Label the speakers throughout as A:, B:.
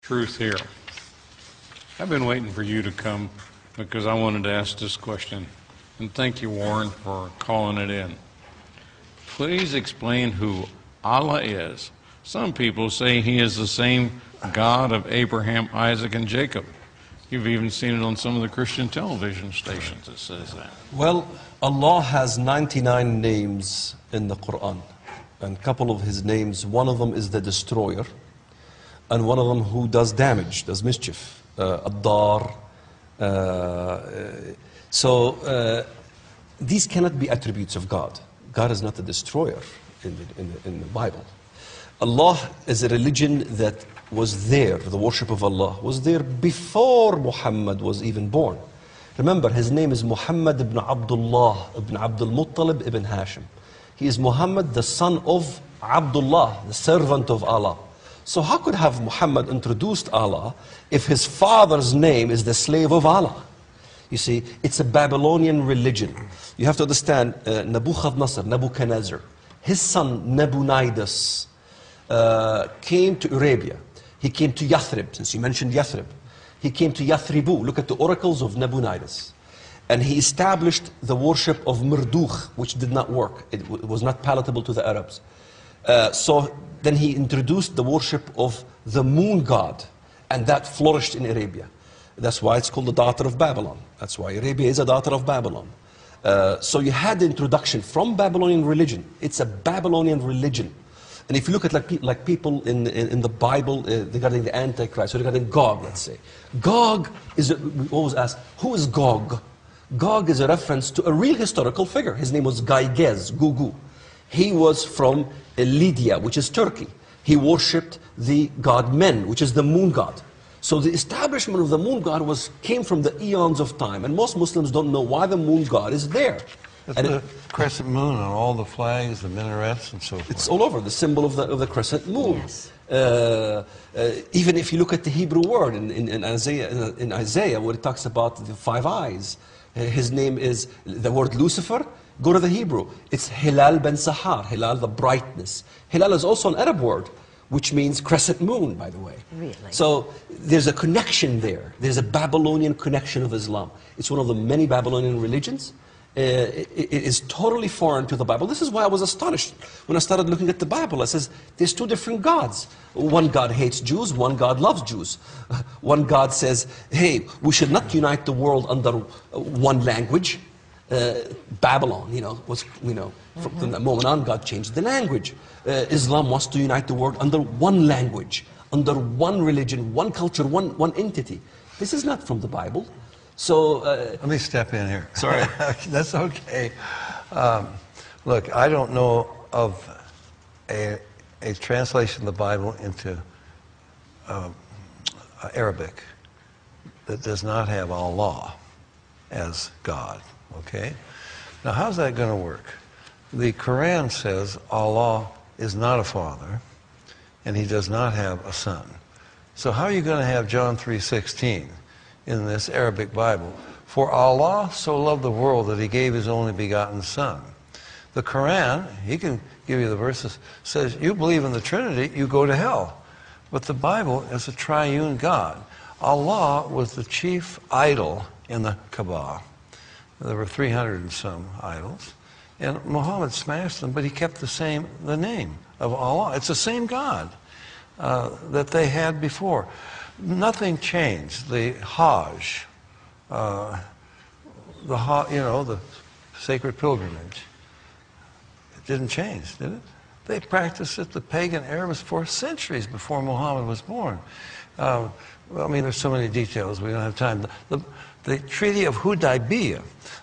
A: truth here. I've been waiting for you to come because I wanted to ask this question. And thank you, Warren, for calling it in. Please explain who Allah is. Some people say he is the same God of Abraham, Isaac, and Jacob. You've even seen it on some of the Christian television stations that says that.
B: Well, Allah has 99 names in the Quran. And a couple of his names, one of them is the destroyer, and one of them who does damage, does mischief. Ad-Dar. These cannot be attributes of God. God is not a destroyer in the Bible. Allah is a religion that was there, the worship of Allah was there before Muhammad was even born. Remember, his name is Muhammad ibn Abdullah ibn Abdul Muttalib ibn Hashim. He is Muhammad, the son of Abdullah, the servant of Allah. So how could have Muhammad introduced Allah if his father's name is the slave of Allah? You see, it's a Babylonian religion. You have to understand, Nebuchadnezzar, his son Nabonidus came to Arabia. He came to Yathrib, since you mentioned Yathrib. He came to Yathribu. Look at the oracles of Nabonidus. And he established the worship of Mardukh, which did not work. It was not palatable to the Arabs. So then he introduced the worship of the moon god, and that flourished in Arabia. That's why it's called the daughter of Babylon. That's why Arabia is a daughter of Babylon. So you had the introduction from Babylonian religion. It's a Babylonian religion. And if you look at like people in the Bible regarding the Antichrist, or regarding Gog, let's say. Gog is, we always ask, who is Gog? Gog is a reference to a real historical figure. His name was Gaigez, Gugu. He was from Lydia, which is Turkey. He worshipped the god Men, which is the moon god. So the establishment of the moon god came from the eons of time. And most Muslims don't know why the moon god is there.
C: And the crescent moon on all the flags, the minarets, and so forth.
B: It's all over, the symbol of the crescent moon.
D: Yes.
B: Even if you look at the Hebrew word in Isaiah, where it talks about the 5 eyes, his name is, the word Lucifer, go to the Hebrew. It's Hilal ben Sahar, Hilal, the brightness. Hilal is also an Arab word, which means crescent moon, by the way.
D: Really?
B: So there's a connection there. There's a Babylonian connection of Islam. It's one of the many Babylonian religions. It is totally foreign to the Bible. This is why I was astonished when I started looking at the Bible. I says, there's 2 different gods. One God hates Jews, one God loves Jews. One God says, hey, we should not unite the world under one language. Babylon, from that moment on, God changed the language. Islam wants to unite the world under one language, under one religion, one culture, one entity. This is not from the Bible. So
C: let me step in here.
B: Sorry.
C: That's okay. Look, I don't know of a translation of the Bible into Arabic that does not have Allah as God. Okay? Now, how's that going to work? The Quran says Allah is not a father, and he does not have a son. So how are you going to have John 3:16 in this Arabic Bible? For Allah so loved the world that he gave his only begotten son. The Quran, he can give you the verses, says you believe in the Trinity, you go to hell. But the Bible is a triune God. Allah was the chief idol in the Kaaba. There were 300 and some idols. And Muhammad smashed them, but he kept the name of Allah. It's the same God that they had before. Nothing changed. The Hajj, the sacred pilgrimage, it didn't change, did it? They practiced it, the pagan Arabs, for centuries before Muhammad was born. Well, I mean, there's so many details, we don't have time. The Treaty of Hudaybiyah,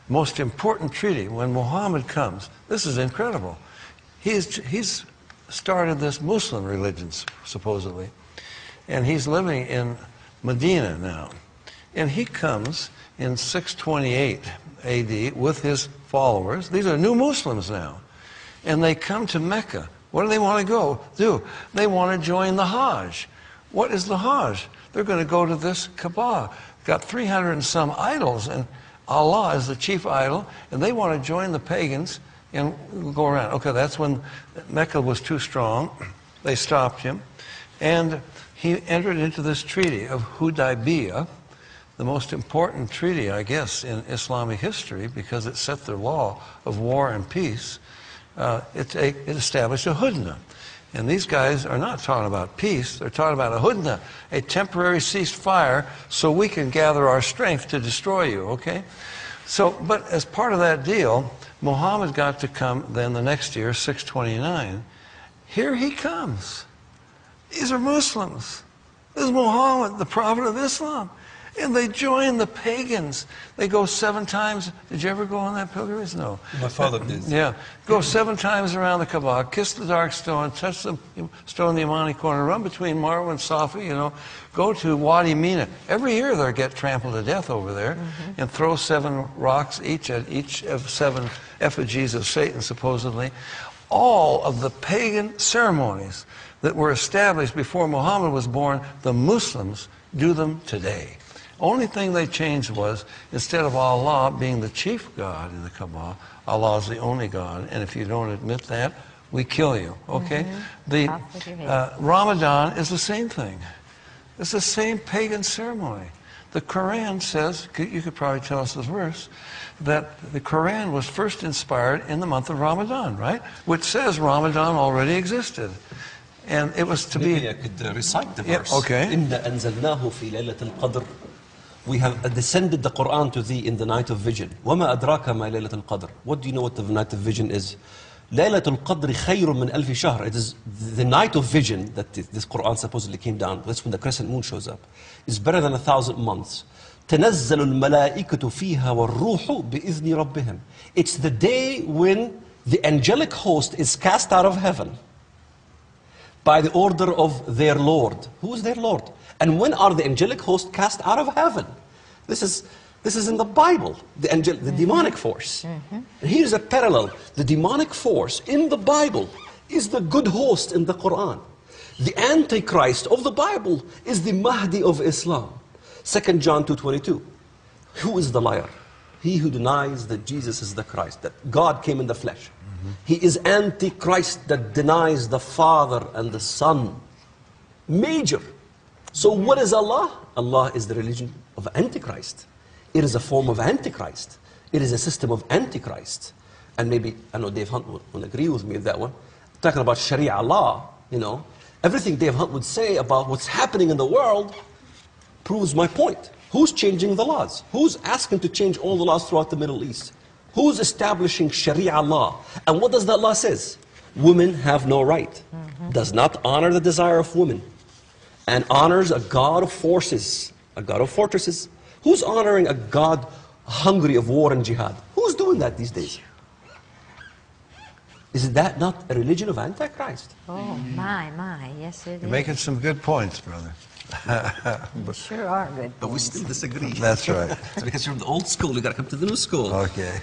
C: most important treaty, when Muhammad comes, this is incredible. He's started this Muslim religion, supposedly, and he's living in Medina now. And he comes in 628 AD with his followers. These are new Muslims now. And they come to Mecca. What do they want to do? They want to join the Hajj. What is the Hajj? They're going to go to this Kaaba. Got 300 and some idols, and Allah is the chief idol, and they want to join the pagans and go around. Okay, that's when Mecca was too strong. They stopped him. And he entered into this treaty of Hudaybiyah, the most important treaty, I guess, in Islamic history because it set the law of war and peace. It established a hudna. And these guys are not talking about peace, they're talking about a hudna, a temporary ceasefire so we can gather our strength to destroy you, okay? So, but as part of that deal, Muhammad got to come then the next year, 629. Here he comes. These are Muslims. This is Muhammad, the prophet of Islam. And they join the pagans. They go 7 times. Did you ever go on that pilgrimage? No.
B: My father did.
C: Yeah. Go 7 times around the Kaaba, kiss the dark stone, touch the stone in the Imani corner, run between Marwa and Safa, you know, go to Wadi Mina. Every year they get trampled to death over there and throw 7 rocks each at each of 7 effigies of Satan, supposedly. All of the pagan ceremonies that were established before Muhammad was born, the Muslims do them today. Only thing they changed was, instead of Allah being the chief God in the Kaaba, Allah is the only God, and if you don't admit that, we kill you, okay? The Ramadan is the same thing. It's the same pagan ceremony. The Quran says, you could probably tell us the verse, that the Quran was first inspired in the month of Ramadan, right? Which says Ramadan already existed. And it was to be...
B: Maybe I could recite the verse.
C: Yeah, okay.
B: إِنَّا أَنزَلْنَاهُ فِي لَيْلَةِ الْقَدْرِ. We have descended the Quran to thee in the night of vision. وَمَا أَدْرَاكَ مَا لَيْلَةُ الْقَدْرِ. What do you know what the night of vision is? لَيْلَةُ الْقَدْرِ خَيْرٌ مِّنْ أَلْفِ شَهْرٍ. It is the night of vision that this Quran supposedly came down. That's when the crescent moon shows up. It's better than 1,000 months. تَنَزَّلُ الْمَلَائِكَةُ فِيهَا وَالرُّوحُ بِإِذْنِ رَبِّهِمْ. It's the day when the angelic host is cast out of heaven by the order of their Lord. Who is their Lord? And when are the angelic hosts cast out of heaven? This is in the Bible, the demonic force. And here's a parallel. The demonic force in the Bible is the good host in the Quran. The Antichrist of the Bible is the Mahdi of Islam. 2 John 2:22. Who is the liar? He who denies that Jesus is the Christ, that God came in the flesh. He is Antichrist that denies the Father and the Son. Major. So what is Allah? Allah is the religion of Antichrist. It is a form of Antichrist. It is a system of Antichrist. And maybe, I know Dave Hunt will agree with me with that one. Talking about Sharia law, you know, everything Dave Hunt would say about what's happening in the world proves my point. Who's changing the laws? Who's asking to change all the laws throughout the Middle East? Who's establishing Sharia law? And what does that law says? Women have no right. Does not honor the desire of women. And honors a God of forces, a God of fortresses. Who's honoring a God hungry of war and jihad? Who's doing that these days? Is that not a religion of Antichrist?
D: Oh, my, yes it is.
C: You're making some good points, brother.
D: You sure are good.
B: But we still disagree.
C: That's right.
B: It's because you're from the old school, you got to come to the new school.
C: Okay.